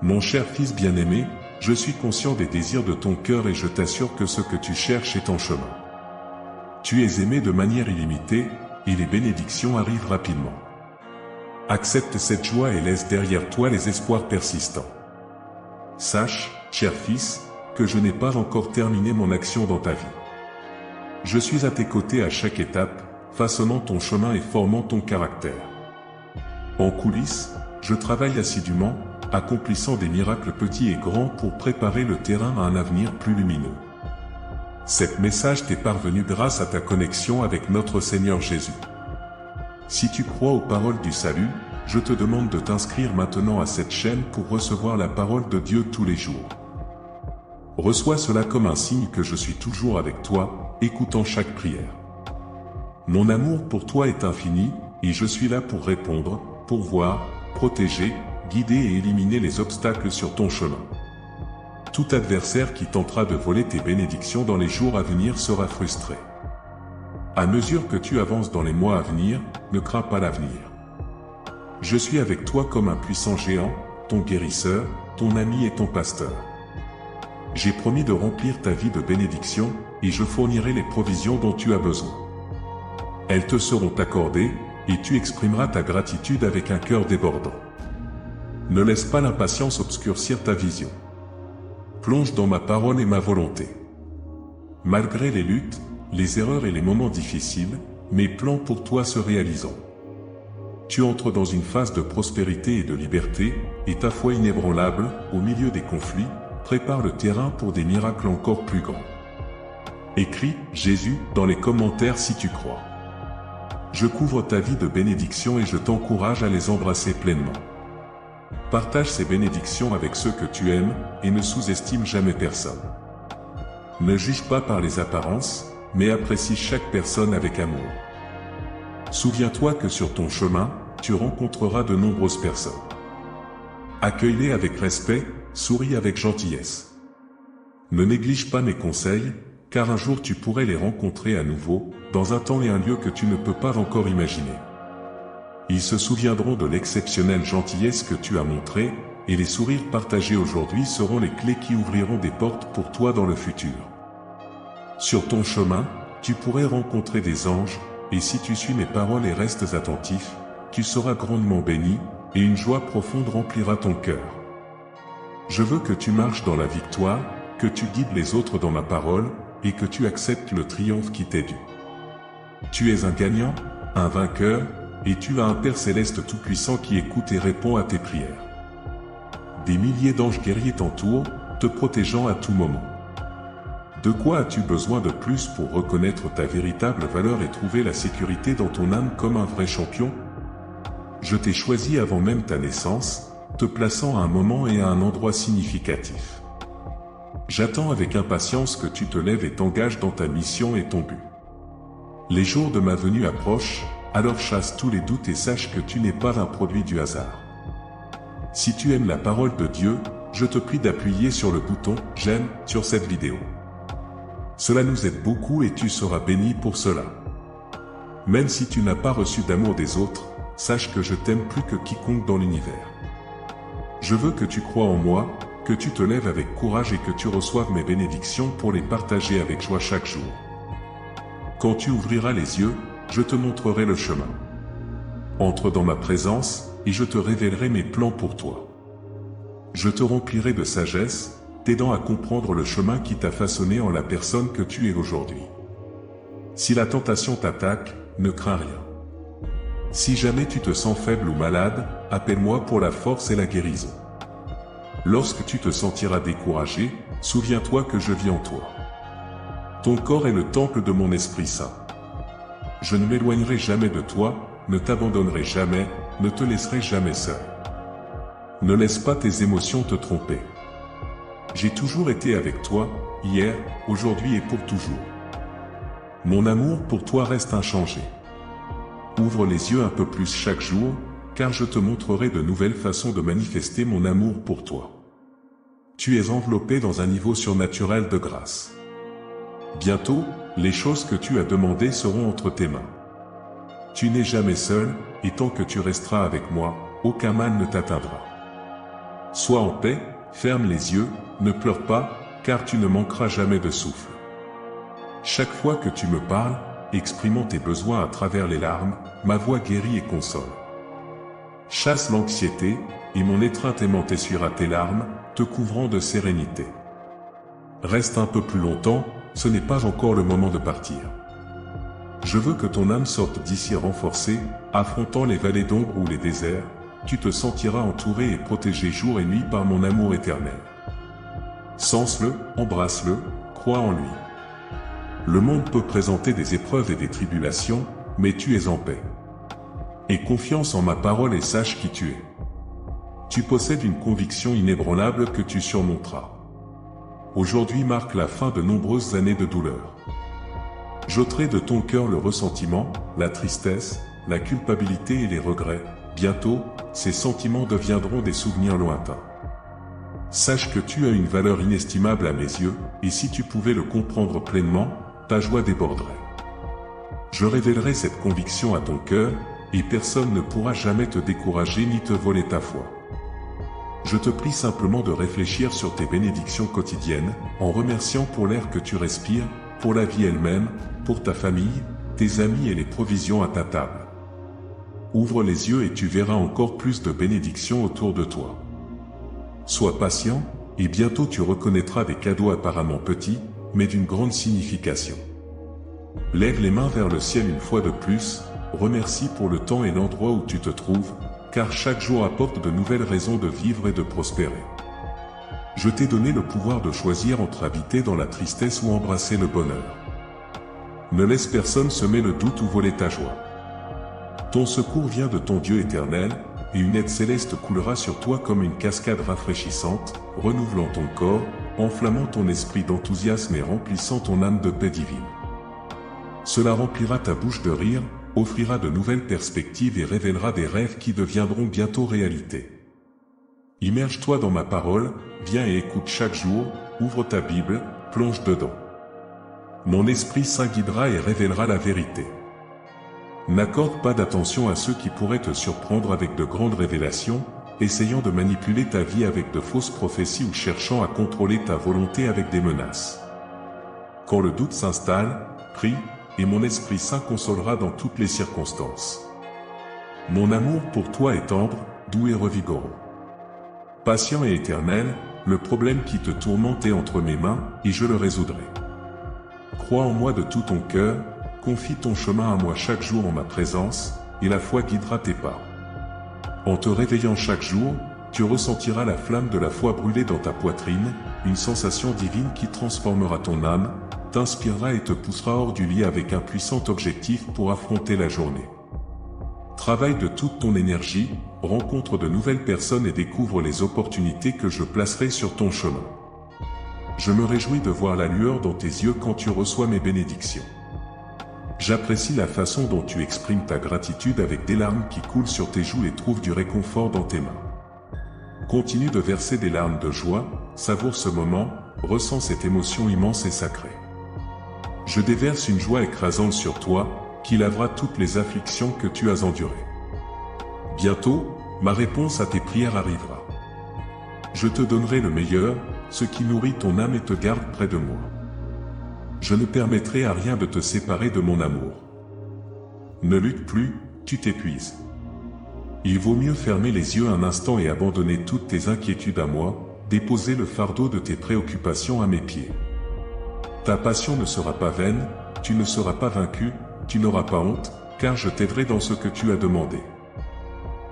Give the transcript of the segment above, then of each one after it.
Mon cher fils bien-aimé, je suis conscient des désirs de ton cœur et je t'assure que ce que tu cherches est en chemin. Tu es aimé de manière illimitée, et les bénédictions arrivent rapidement. Accepte cette joie et laisse derrière toi les espoirs persistants. Sache, cher fils, que je n'ai pas encore terminé mon action dans ta vie. Je suis à tes côtés à chaque étape, façonnant ton chemin et formant ton caractère. En coulisses, je travaille assidûment, accomplissant des miracles petits et grands pour préparer le terrain à un avenir plus lumineux. Cet message t'est parvenu grâce à ta connexion avec notre Seigneur Jésus. Si tu crois aux paroles du salut, je te demande de t'inscrire maintenant à cette chaîne pour recevoir la parole de Dieu tous les jours. Reçois cela comme un signe que je suis toujours avec toi, écoutant chaque prière. Mon amour pour toi est infini, et je suis là pour répondre, pourvoir, protéger, guider et éliminer les obstacles sur ton chemin. Tout adversaire qui tentera de voler tes bénédictions dans les jours à venir sera frustré. À mesure que tu avances dans les mois à venir, ne crains pas l'avenir. Je suis avec toi comme un puissant géant, ton guérisseur, ton ami et ton pasteur. J'ai promis de remplir ta vie de bénédictions, et je fournirai les provisions dont tu as besoin. Elles te seront accordées, et tu exprimeras ta gratitude avec un cœur débordant. Ne laisse pas l'impatience obscurcir ta vision. Plonge dans ma parole et ma volonté. Malgré les luttes, les erreurs et les moments difficiles, mes plans pour toi se réalisent. Tu entres dans une phase de prospérité et de liberté, et ta foi inébranlable, au milieu des conflits, prépare le terrain pour des miracles encore plus grands. Écris « Jésus » dans les commentaires si tu crois. Je couvre ta vie de bénédictions et je t'encourage à les embrasser pleinement. Partage ces bénédictions avec ceux que tu aimes, et ne sous-estime jamais personne. Ne juge pas par les apparences, mais apprécie chaque personne avec amour. Souviens-toi que sur ton chemin, tu rencontreras de nombreuses personnes. Accueille-les avec respect, souris avec gentillesse. Ne néglige pas mes conseils, car un jour tu pourrais les rencontrer à nouveau, dans un temps et un lieu que tu ne peux pas encore imaginer. Ils se souviendront de l'exceptionnelle gentillesse que tu as montrée, et les sourires partagés aujourd'hui seront les clés qui ouvriront des portes pour toi dans le futur. Sur ton chemin, tu pourrais rencontrer des anges, et si tu suis mes paroles et restes attentif, tu seras grandement béni, et une joie profonde remplira ton cœur. Je veux que tu marches dans la victoire, que tu guides les autres dans ma parole, et que tu acceptes le triomphe qui t'est dû. Tu es un gagnant, un vainqueur, et tu as un Père céleste tout-puissant qui écoute et répond à tes prières. Des milliers d'anges guerriers t'entourent, te protégeant à tout moment. De quoi as-tu besoin de plus pour reconnaître ta véritable valeur et trouver la sécurité dans ton âme comme un vrai champion? Je t'ai choisi avant même ta naissance, te plaçant à un moment et à un endroit significatif. J'attends avec impatience que tu te lèves et t'engages dans ta mission et ton but. Les jours de ma venue approchent, alors chasse tous les doutes et sache que tu n'es pas un produit du hasard. Si tu aimes la parole de Dieu, je te prie d'appuyer sur le bouton « J'aime » sur cette vidéo. Cela nous aide beaucoup et tu seras béni pour cela. Même si tu n'as pas reçu d'amour des autres, sache que je t'aime plus que quiconque dans l'univers. Je veux que tu crois en moi, que tu te lèves avec courage et que tu reçoives mes bénédictions pour les partager avec joie chaque jour. Quand tu ouvriras les yeux, je te montrerai le chemin. Entre dans ma présence, et je te révélerai mes plans pour toi. Je te remplirai de sagesse, t'aidant à comprendre le chemin qui t'a façonné en la personne que tu es aujourd'hui. Si la tentation t'attaque, ne crains rien. Si jamais tu te sens faible ou malade, appelle-moi pour la force et la guérison. Lorsque tu te sentiras découragé, souviens-toi que je vis en toi. Ton corps est le temple de mon Esprit Saint. Je ne m'éloignerai jamais de toi, ne t'abandonnerai jamais, ne te laisserai jamais seul. Ne laisse pas tes émotions te tromper. J'ai toujours été avec toi, hier, aujourd'hui et pour toujours. Mon amour pour toi reste inchangé. Ouvre les yeux un peu plus chaque jour, car je te montrerai de nouvelles façons de manifester mon amour pour toi. Tu es enveloppé dans un niveau surnaturel de grâce. Bientôt, les choses que tu as demandées seront entre tes mains. Tu n'es jamais seul, et tant que tu resteras avec moi, aucun mal ne t'atteindra. Sois en paix, ferme les yeux, ne pleure pas, car tu ne manqueras jamais de souffle. Chaque fois que tu me parles, exprimant tes besoins à travers les larmes, ma voix guérit et console. Chasse l'anxiété, et mon étreinte aimante essuiera tes larmes, te couvrant de sérénité. Reste un peu plus longtemps, ce n'est pas encore le moment de partir. Je veux que ton âme sorte d'ici renforcée, affrontant les vallées d'ombre ou les déserts, tu te sentiras entouré et protégé jour et nuit par mon amour éternel. Sens-le, embrasse-le, crois en lui. Le monde peut présenter des épreuves et des tribulations, mais tu es en paix. Aie confiance en ma parole et sache qui tu es. Tu possèdes une conviction inébranlable que tu surmonteras. Aujourd'hui marque la fin de nombreuses années de douleur. J'ôterai de ton cœur le ressentiment, la tristesse, la culpabilité et les regrets. Bientôt, ces sentiments deviendront des souvenirs lointains. Sache que tu as une valeur inestimable à mes yeux, et si tu pouvais le comprendre pleinement, ta joie déborderait. Je révélerai cette conviction à ton cœur, et personne ne pourra jamais te décourager ni te voler ta foi. Je te prie simplement de réfléchir sur tes bénédictions quotidiennes, en remerciant pour l'air que tu respires, pour la vie elle-même, pour ta famille, tes amis et les provisions à ta table. Ouvre les yeux et tu verras encore plus de bénédictions autour de toi. Sois patient, et bientôt tu reconnaîtras des cadeaux apparemment petits, mais d'une grande signification. Lève les mains vers le ciel une fois de plus, remercie pour le temps et l'endroit où tu te trouves, car chaque jour apporte de nouvelles raisons de vivre et de prospérer. Je t'ai donné le pouvoir de choisir entre habiter dans la tristesse ou embrasser le bonheur. Ne laisse personne semer le doute ou voler ta joie. Ton secours vient de ton Dieu éternel, et une aide céleste coulera sur toi comme une cascade rafraîchissante, renouvelant ton corps, enflammant ton esprit d'enthousiasme et remplissant ton âme de paix divine. Cela remplira ta bouche de rire, offrira de nouvelles perspectives et révélera des rêves qui deviendront bientôt réalité. Immerge-toi dans ma parole, viens et écoute chaque jour, ouvre ta Bible, plonge dedans. Mon Esprit Saint guidera et révélera la vérité. N'accorde pas d'attention à ceux qui pourraient te surprendre avec de grandes révélations, essayant de manipuler ta vie avec de fausses prophéties ou cherchant à contrôler ta volonté avec des menaces. Quand le doute s'installe, prie, et mon Esprit Saint consolera dans toutes les circonstances. Mon amour pour toi est tendre, doux et revigorant. Patient et éternel, le problème qui te tourmente est entre mes mains, et je le résoudrai. Crois en moi de tout ton cœur, confie ton chemin à moi chaque jour en ma présence, et la foi guidera tes pas. En te réveillant chaque jour, tu ressentiras la flamme de la foi brûler dans ta poitrine, une sensation divine qui transformera ton âme, t'inspirera et te poussera hors du lit avec un puissant objectif pour affronter la journée. Travaille de toute ton énergie, rencontre de nouvelles personnes et découvre les opportunités que je placerai sur ton chemin. Je me réjouis de voir la lueur dans tes yeux quand tu reçois mes bénédictions. J'apprécie la façon dont tu exprimes ta gratitude avec des larmes qui coulent sur tes joues et trouvent du réconfort dans tes mains. Continue de verser des larmes de joie, savoure ce moment, ressens cette émotion immense et sacrée. Je déverse une joie écrasante sur toi, qui lavera toutes les afflictions que tu as endurées. Bientôt, ma réponse à tes prières arrivera. Je te donnerai le meilleur, ce qui nourrit ton âme et te garde près de moi. Je ne permettrai à rien de te séparer de mon amour. Ne lutte plus, tu t'épuises. Il vaut mieux fermer les yeux un instant et abandonner toutes tes inquiétudes à moi, déposer le fardeau de tes préoccupations à mes pieds. Ta passion ne sera pas vaine, tu ne seras pas vaincu, tu n'auras pas honte, car je t'aiderai dans ce que tu as demandé.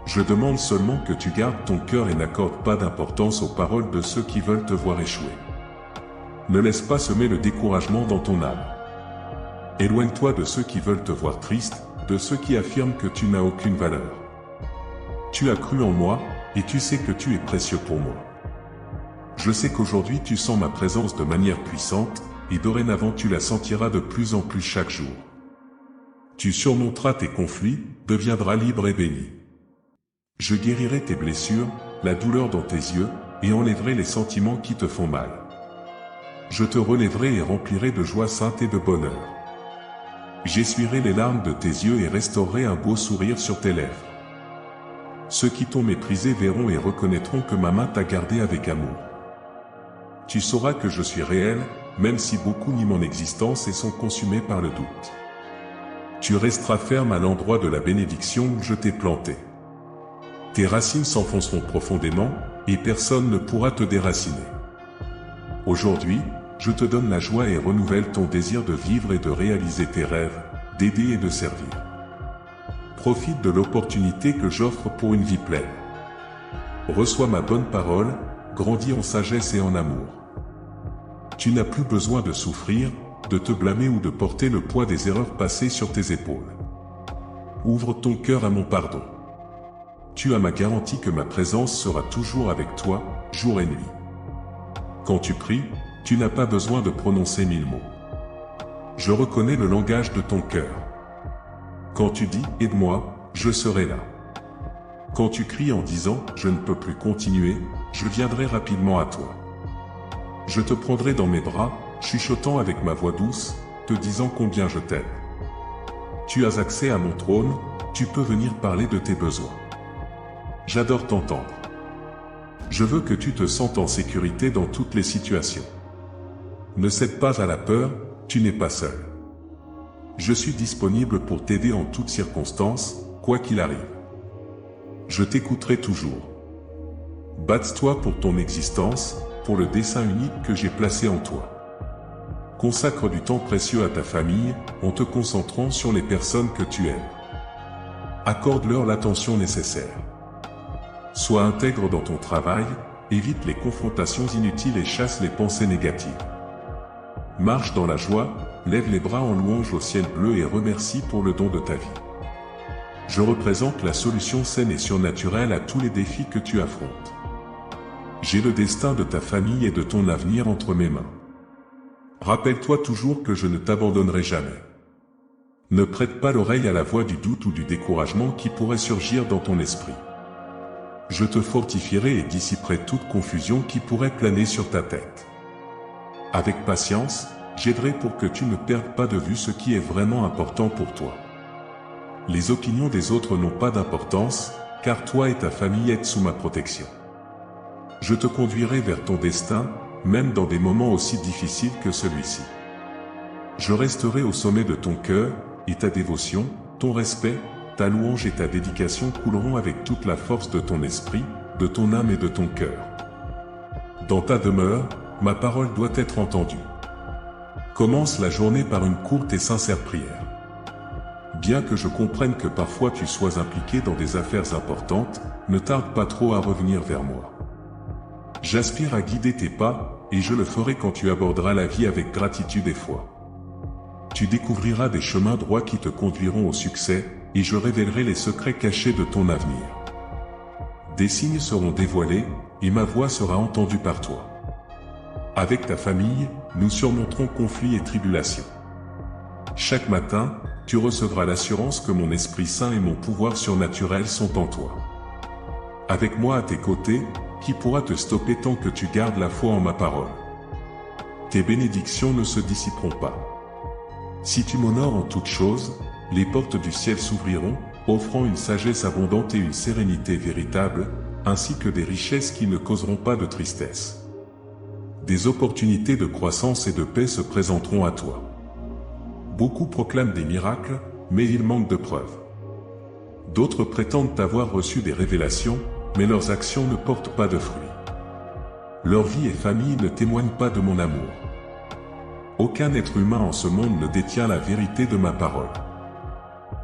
Je demande seulement que tu gardes ton cœur et n'accordes pas d'importance aux paroles de ceux qui veulent te voir échouer. Ne laisse pas semer le découragement dans ton âme. Éloigne-toi de ceux qui veulent te voir triste, de ceux qui affirment que tu n'as aucune valeur. Tu as cru en moi, et tu sais que tu es précieux pour moi. Je sais qu'aujourd'hui tu sens ma présence de manière puissante, et dorénavant tu la sentiras de plus en plus chaque jour. Tu surmonteras tes conflits, deviendras libre et béni. Je guérirai tes blessures, la douleur dans tes yeux, et enlèverai les sentiments qui te font mal. Je te relèverai et remplirai de joie sainte et de bonheur. J'essuierai les larmes de tes yeux et restaurerai un beau sourire sur tes lèvres. ceux qui t'ont méprisé verront et reconnaîtront que ma main t'a gardé avec amour. Tu sauras que je suis réel, même si beaucoup nient mon existence et sont consumés par le doute. Tu resteras ferme à l'endroit de la bénédiction où je t'ai planté. Tes racines s'enfonceront profondément, et personne ne pourra te déraciner. Aujourd'hui, je te donne la joie et renouvelle ton désir de vivre et de réaliser tes rêves, d'aider et de servir. Profite de l'opportunité que j'offre pour une vie pleine. Reçois ma bonne parole, grandis en sagesse et en amour. Tu n'as plus besoin de souffrir, de te blâmer ou de porter le poids des erreurs passées sur tes épaules. Ouvre ton cœur à mon pardon. Tu as ma garantie que ma présence sera toujours avec toi, jour et nuit. Quand tu pries, tu n'as pas besoin de prononcer 1000 mots. Je reconnais le langage de ton cœur. Quand tu dis « Aide-moi », je serai là. Quand tu cries en disant « Je ne peux plus continuer », je viendrai rapidement à toi. Je te prendrai dans mes bras, chuchotant avec ma voix douce, te disant combien je t'aime. Tu as accès à mon trône, tu peux venir parler de tes besoins. J'adore t'entendre. Je veux que tu te sentes en sécurité dans toutes les situations. Ne cède pas à la peur, tu n'es pas seul. Je suis disponible pour t'aider en toutes circonstances, quoi qu'il arrive. Je t'écouterai toujours. Bats-toi pour ton existence, pour le dessein unique que j'ai placé en toi. Consacre du temps précieux à ta famille, en te concentrant sur les personnes que tu aimes. Accorde-leur l'attention nécessaire. Sois intègre dans ton travail, évite les confrontations inutiles et chasse les pensées négatives. Marche dans la joie, lève les bras en louange au ciel bleu et remercie pour le don de ta vie. Je représente la solution saine et surnaturelle à tous les défis que tu affrontes. J'ai le destin de ta famille et de ton avenir entre mes mains. Rappelle-toi toujours que je ne t'abandonnerai jamais. Ne prête pas l'oreille à la voix du doute ou du découragement qui pourrait surgir dans ton esprit. Je te fortifierai et dissiperai toute confusion qui pourrait planer sur ta tête. Avec patience, j'aiderai pour que tu ne perdes pas de vue ce qui est vraiment important pour toi. Les opinions des autres n'ont pas d'importance, car toi et ta famille êtes sous ma protection. Je te conduirai vers ton destin, même dans des moments aussi difficiles que celui-ci. Je resterai au sommet de ton cœur, et ta dévotion, ton respect, ta louange et ta dédication couleront avec toute la force de ton esprit, de ton âme et de ton cœur. Dans ta demeure, ma parole doit être entendue. Commence la journée par une courte et sincère prière. Bien que je comprenne que parfois tu sois impliqué dans des affaires importantes, ne tarde pas trop à revenir vers moi. J'aspire à guider tes pas, et je le ferai quand tu aborderas la vie avec gratitude et foi. Tu découvriras des chemins droits qui te conduiront au succès, et je révélerai les secrets cachés de ton avenir. Des signes seront dévoilés, et ma voix sera entendue par toi. Avec ta famille, nous surmonterons conflits et tribulations. Chaque matin, tu recevras l'assurance que mon Esprit Saint et mon pouvoir surnaturel sont en toi. Avec moi à tes côtés, qui pourra te stopper tant que tu gardes la foi en ma parole? Tes bénédictions ne se dissiperont pas. Si tu m'honores en toutes choses, les portes du ciel s'ouvriront, offrant une sagesse abondante et une sérénité véritable, ainsi que des richesses qui ne causeront pas de tristesse. Des opportunités de croissance et de paix se présenteront à toi. Beaucoup proclament des miracles, mais il manque de preuves. D'autres prétendent avoir reçu des révélations, mais leurs actions ne portent pas de fruits. Leur vie et famille ne témoignent pas de mon amour. Aucun être humain en ce monde ne détient la vérité de ma parole.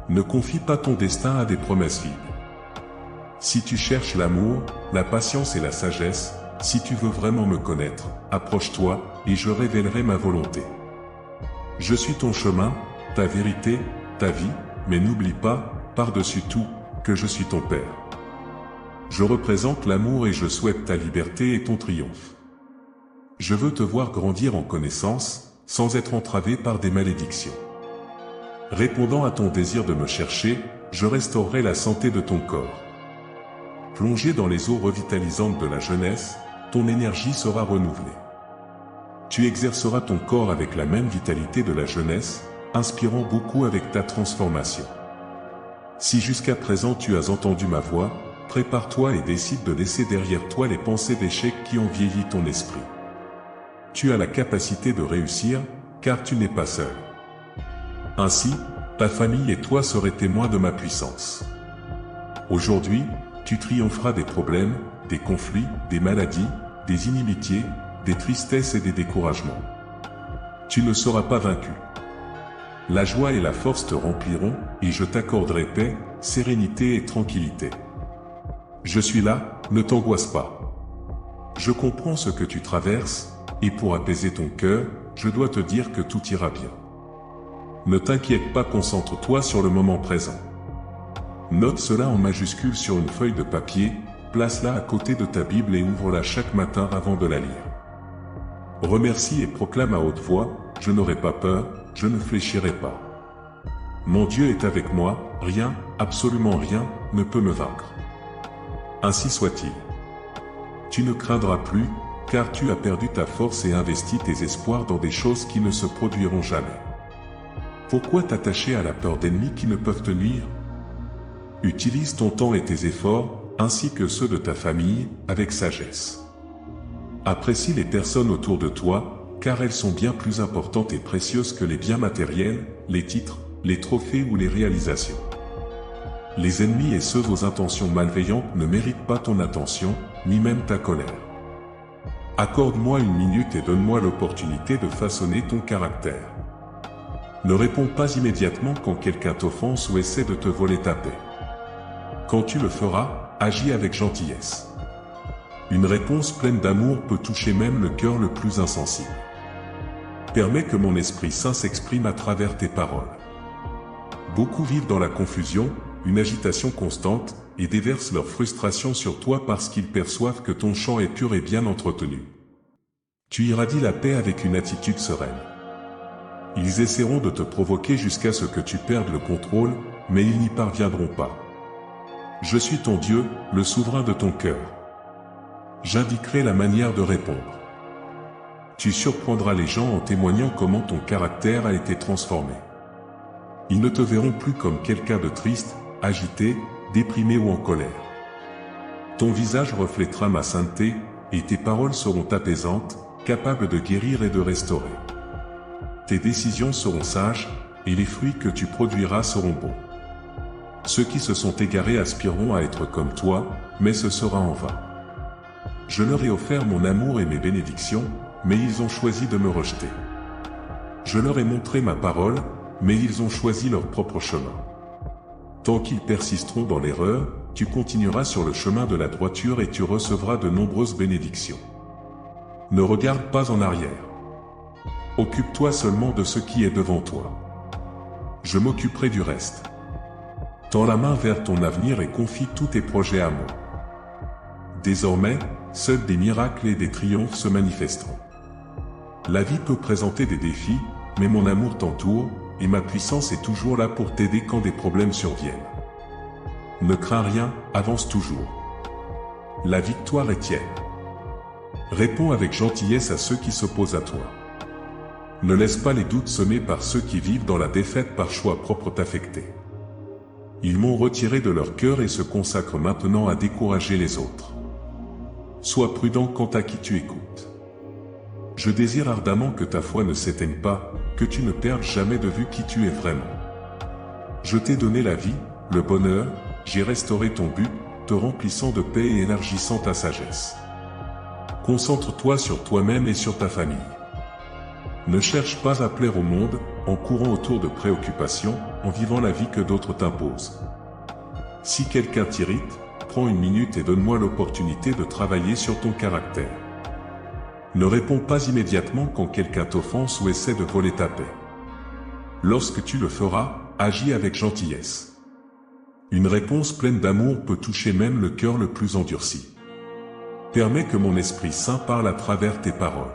Ne confie pas ton destin à des promesses vides. Si tu cherches l'amour, la patience et la sagesse, si tu veux vraiment me connaître, approche-toi, et je révélerai ma volonté. Je suis ton chemin, ta vérité, ta vie, mais n'oublie pas, par-dessus tout, que je suis ton Père. Je représente l'amour et je souhaite ta liberté et ton triomphe. Je veux te voir grandir en connaissance, sans être entravé par des malédictions. Répondant à ton désir de me chercher, je restaurerai la santé de ton corps. Plongé dans les eaux revitalisantes de la jeunesse, ton énergie sera renouvelée. Tu exerceras ton corps avec la même vitalité de la jeunesse, inspirant beaucoup avec ta transformation. Si jusqu'à présent tu as entendu ma voix, prépare-toi et décide de laisser derrière toi les pensées d'échec qui ont vieilli ton esprit. Tu as la capacité de réussir, car tu n'es pas seul. Ainsi, ta famille et toi serez témoins de ma puissance. Aujourd'hui, tu triompheras des problèmes, des conflits, des maladies, des inimitiés, des tristesses et des découragements. Tu ne seras pas vaincu. La joie et la force te rempliront, et je t'accorderai paix, sérénité et tranquillité. Je suis là, ne t'angoisse pas. Je comprends ce que tu traverses, et pour apaiser ton cœur, je dois te dire que tout ira bien. Ne t'inquiète pas, concentre-toi sur le moment présent. Note cela en majuscule sur une feuille de papier, place-la à côté de ta Bible et ouvre-la chaque matin avant de la lire. Remercie et proclame à haute voix, « Je n'aurai pas peur, je ne fléchirai pas. Mon Dieu est avec moi, rien, absolument rien, ne peut me vaincre. » Ainsi soit-il. Tu ne craindras plus, car tu as perdu ta force et investi tes espoirs dans des choses qui ne se produiront jamais. Pourquoi t'attacher à la peur d'ennemis qui ne peuvent te nuire? Utilise ton temps et tes efforts, ainsi que ceux de ta famille, avec sagesse. Apprécie les personnes autour de toi, car elles sont bien plus importantes et précieuses que les biens matériels, les titres, les trophées ou les réalisations. Les ennemis et ceux aux intentions malveillantes ne méritent pas ton attention, ni même ta colère. Accorde-moi une minute et donne-moi l'opportunité de façonner ton caractère. Ne réponds pas immédiatement quand quelqu'un t'offense ou essaie de te voler ta paix. Quand tu le feras, agis avec gentillesse. Une réponse pleine d'amour peut toucher même le cœur le plus insensible. Permets que mon Esprit Saint s'exprime à travers tes paroles. Beaucoup vivent dans la confusion, une agitation constante, et déversent leur frustration sur toi parce qu'ils perçoivent que ton champ est pur et bien entretenu. Tu irradies la paix avec une attitude sereine. Ils essaieront de te provoquer jusqu'à ce que tu perdes le contrôle, mais ils n'y parviendront pas. Je suis ton Dieu, le souverain de ton cœur. J'indiquerai la manière de répondre. Tu surprendras les gens en témoignant comment ton caractère a été transformé. Ils ne te verront plus comme quelqu'un de triste, agité, déprimé ou en colère. Ton visage reflètera ma sainteté, et tes paroles seront apaisantes, capables de guérir et de restaurer. Tes décisions seront sages, et les fruits que tu produiras seront bons. Ceux qui se sont égarés aspireront à être comme toi, mais ce sera en vain. Je leur ai offert mon amour et mes bénédictions, mais ils ont choisi de me rejeter. Je leur ai montré ma parole, mais ils ont choisi leur propre chemin. Tant qu'ils persisteront dans l'erreur, tu continueras sur le chemin de la droiture et tu recevras de nombreuses bénédictions. Ne regarde pas en arrière. Occupe-toi seulement de ce qui est devant toi. Je m'occuperai du reste. Tends la main vers ton avenir et confie tous tes projets à moi. Désormais, seuls des miracles et des triomphes se manifesteront. La vie peut présenter des défis, mais mon amour t'entoure, et ma puissance est toujours là pour t'aider quand des problèmes surviennent. Ne crains rien, avance toujours. La victoire est tienne. Réponds avec gentillesse à ceux qui s'opposent à toi. Ne laisse pas les doutes semés par ceux qui vivent dans la défaite par choix propre t'affecter. Ils m'ont retiré de leur cœur et se consacrent maintenant à décourager les autres. Sois prudent quant à qui tu écoutes. Je désire ardemment que ta foi ne s'éteigne pas, que tu ne perdes jamais de vue qui tu es vraiment. Je t'ai donné la vie, le bonheur, j'ai restauré ton but, te remplissant de paix et élargissant ta sagesse. Concentre-toi sur toi-même et sur ta famille. Ne cherche pas à plaire au monde, en courant autour de préoccupations, en vivant la vie que d'autres t'imposent. Si quelqu'un t'irrite, prends une minute et donne-moi l'opportunité de travailler sur ton caractère. Ne réponds pas immédiatement quand quelqu'un t'offense ou essaie de voler ta paix. Lorsque tu le feras, agis avec gentillesse. Une réponse pleine d'amour peut toucher même le cœur le plus endurci. Permets que mon Esprit Saint parle à travers tes paroles.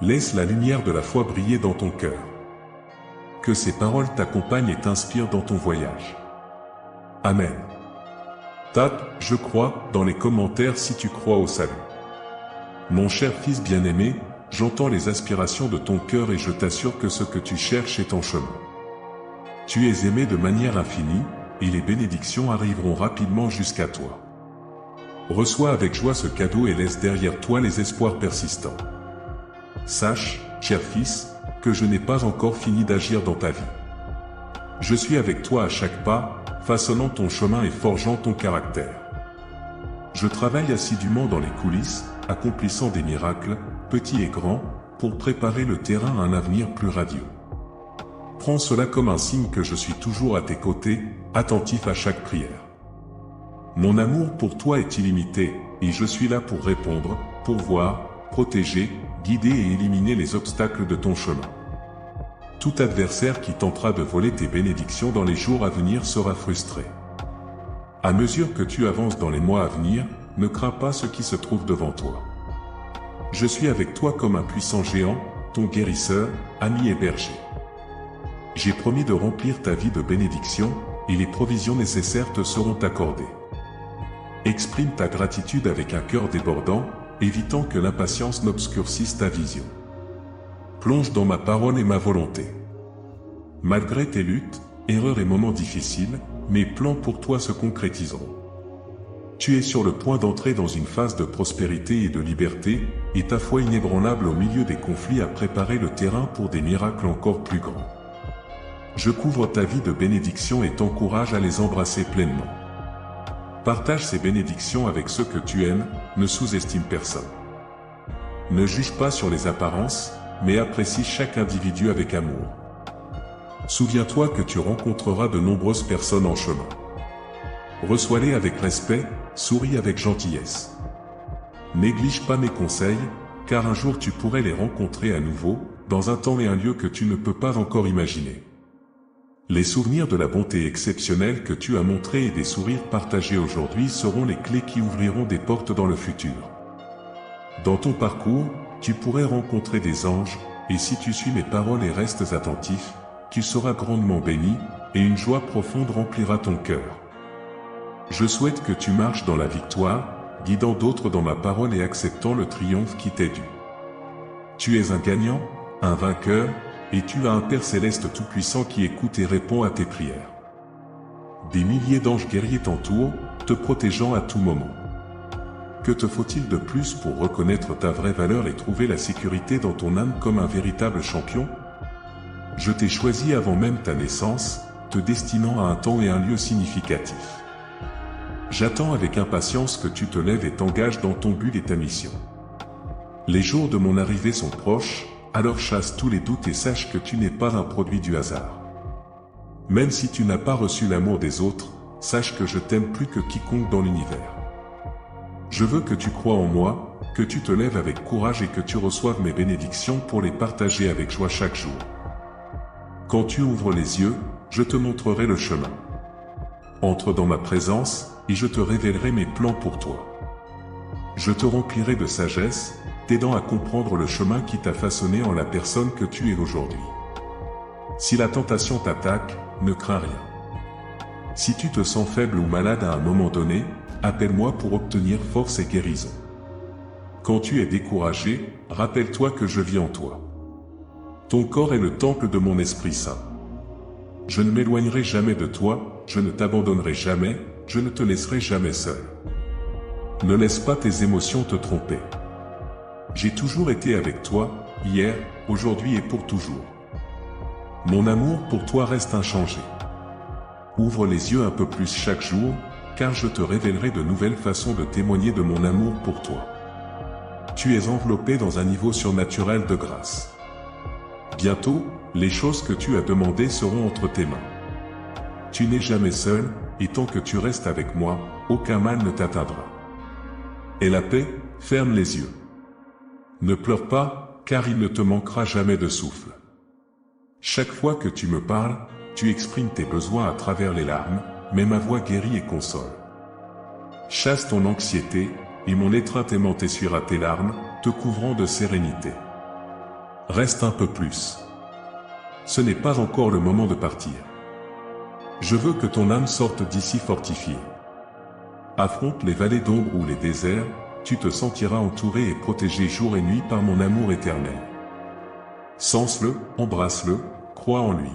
Laisse la lumière de la foi briller dans ton cœur. Que ces paroles t'accompagnent et t'inspirent dans ton voyage. Amen. Tape « Je crois » dans les commentaires si tu crois au salut. Mon cher fils bien-aimé, j'entends les aspirations de ton cœur et je t'assure que ce que tu cherches est en chemin. Tu es aimé de manière infinie, et les bénédictions arriveront rapidement jusqu'à toi. Reçois avec joie ce cadeau et laisse derrière toi les espoirs persistants. Sache, cher fils, que je n'ai pas encore fini d'agir dans ta vie. Je suis avec toi à chaque pas, façonnant ton chemin et forgeant ton caractère. Je travaille assidûment dans les coulisses, accomplissant des miracles, petits et grands, pour préparer le terrain à un avenir plus radieux. Prends cela comme un signe que je suis toujours à tes côtés, attentif à chaque prière. Mon amour pour toi est illimité, et je suis là pour répondre, pourvoir, protéger, guider et éliminer les obstacles de ton chemin. Tout adversaire qui tentera de voler tes bénédictions dans les jours à venir sera frustré. À mesure que tu avances dans les mois à venir, ne crains pas ce qui se trouve devant toi. Je suis avec toi comme un puissant géant, ton guérisseur, ami et berger. J'ai promis de remplir ta vie de bénédictions, et les provisions nécessaires te seront accordées. Exprime ta gratitude avec un cœur débordant, évitant que l'impatience n'obscurcisse ta vision. Plonge dans ma parole et ma volonté. Malgré tes luttes, erreurs et moments difficiles, mes plans pour toi se concrétiseront. Tu es sur le point d'entrer dans une phase de prospérité et de liberté, et ta foi inébranlable au milieu des conflits a préparé le terrain pour des miracles encore plus grands. Je couvre ta vie de bénédictions et t'encourage à les embrasser pleinement. Partage ces bénédictions avec ceux que tu aimes, ne sous-estime personne. Ne juge pas sur les apparences, mais apprécie chaque individu avec amour. Souviens-toi que tu rencontreras de nombreuses personnes en chemin. Reçois-les avec respect, souris avec gentillesse. Néglige pas mes conseils, car un jour tu pourrais les rencontrer à nouveau, dans un temps et un lieu que tu ne peux pas encore imaginer. Les souvenirs de la bonté exceptionnelle que tu as montrée et des sourires partagés aujourd'hui seront les clés qui ouvriront des portes dans le futur. Dans ton parcours, tu pourrais rencontrer des anges, et si tu suis mes paroles et restes attentif, tu seras grandement béni, et une joie profonde remplira ton cœur. Je souhaite que tu marches dans la victoire, guidant d'autres dans ma parole et acceptant le triomphe qui t'est dû. Tu es un gagnant, un vainqueur, et tu as un Père céleste tout-puissant qui écoute et répond à tes prières. Des milliers d'anges guerriers t'entourent, te protégeant à tout moment. Que te faut-il de plus pour reconnaître ta vraie valeur et trouver la sécurité dans ton âme comme un véritable champion? Je t'ai choisi avant même ta naissance, te destinant à un temps et un lieu significatif. J'attends avec impatience que tu te lèves et t'engages dans ton but et ta mission. Les jours de mon arrivée sont proches, alors chasse tous les doutes et sache que tu n'es pas un produit du hasard. Même si tu n'as pas reçu l'amour des autres, sache que je t'aime plus que quiconque dans l'univers. Je veux que tu crois en moi, que tu te lèves avec courage et que tu reçoives mes bénédictions pour les partager avec joie chaque jour. Quand tu ouvres les yeux, je te montrerai le chemin. Entre dans ma présence, et je te révélerai mes plans pour toi. Je te remplirai de sagesse, t'aidant à comprendre le chemin qui t'a façonné en la personne que tu es aujourd'hui. Si la tentation t'attaque, ne crains rien. Si tu te sens faible ou malade à un moment donné, appelle-moi pour obtenir force et guérison. Quand tu es découragé, rappelle-toi que je vis en toi. Ton corps est le temple de mon Esprit Saint. Je ne m'éloignerai jamais de toi, je ne t'abandonnerai jamais, je ne te laisserai jamais seul. Ne laisse pas tes émotions te tromper. J'ai toujours été avec toi, hier, aujourd'hui et pour toujours. Mon amour pour toi reste inchangé. Ouvre les yeux un peu plus chaque jour, car je te révélerai de nouvelles façons de témoigner de mon amour pour toi. Tu es enveloppé dans un niveau surnaturel de grâce. Bientôt, les choses que tu as demandées seront entre tes mains. Tu n'es jamais seul, et tant que tu restes avec moi, aucun mal ne t'atteindra. Et la paix, ferme les yeux. Ne pleure pas, car il ne te manquera jamais de souffle. Chaque fois que tu me parles, tu exprimes tes besoins à travers les larmes, mais ma voix guérit et console. Chasse ton anxiété, et mon étreinte aimante essuiera tes larmes, te couvrant de sérénité. Reste un peu plus. Ce n'est pas encore le moment de partir. Je veux que ton âme sorte d'ici fortifiée. Affronte les vallées d'ombre ou les déserts, tu te sentiras entouré et protégé jour et nuit par mon amour éternel. Sens-le, embrasse-le, crois en lui.